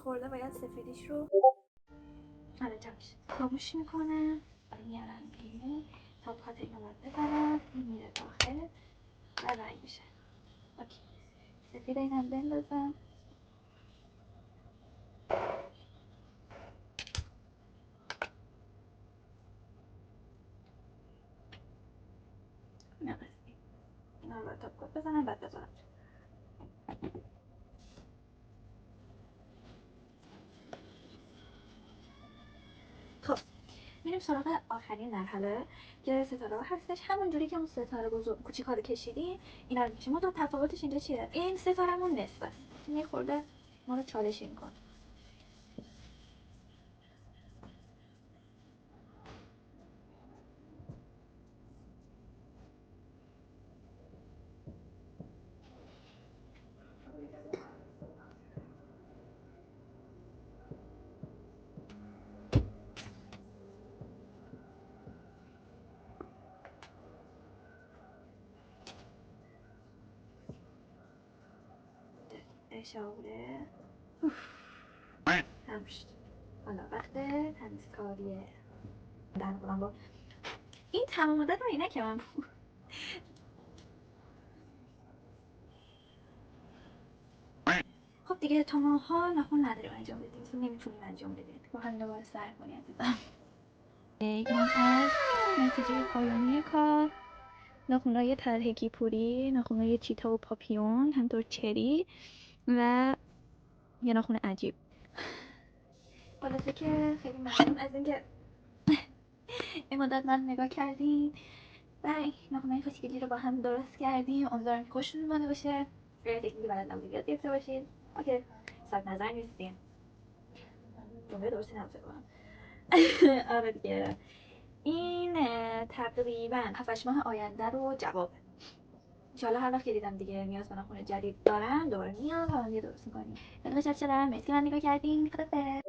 خورده باید سفیدیش رو جمعش خاموش میکنم. میارم بیرون تا پات اینو باید بزنم، این میره داخل و رنگ میشه. اوکی، سفید اینم بندازم. اینا بسید، اینا رو باید تا پات بزنم بعد بذارم. خب میریم سراغ آخرین مرحله که ستاره هستش. همون جوری که اون ستاره بزرگ کوچیکا رو کشیدیم اینا رو میکشیم. اون تفاوتش اینجا چیه؟ این ستاره‌مون نصف است، یه خورده ما رو چالشی میکنه. اشاره همشت. حالا وقت تمیزکاریه. در خودم با این تمام مدت اینه که من بود. خب دیگه تا ماها ناخن نداریم انجام بدیم، تو نمیتونیم انجام بدیم. با همین دوباره سر کنی عزیزم. این از نتیجه پایانی کار. ناخن‌های طرحگی پوری، ناخن‌های چیتا و پاپیون، همطور چری و یه ناخن عجیب. خلاصه که خیلی ممنون از اینکه این مدت من نگاه کردین و ناخن‌های خوشگلی رو با هم درست کردیم. امیدوارم که خوشتون اومده باشه. اگر تکنیکی بلد نبودید یاد گرفته باشید. اوکی، صاحب نظر نیستیم. جمله درستی نبود کنم. آره دیگه. این تقریبا 7-8 ماه آینده رو جوابه. انشالله هر وقت که دیدم دیگه نیاز به ناخن جدید دارم دوباره میام و هم دیگه درست میکنیم. خیلی خوشحال شدم. مرسی که من نگاه کردین. خدافظ.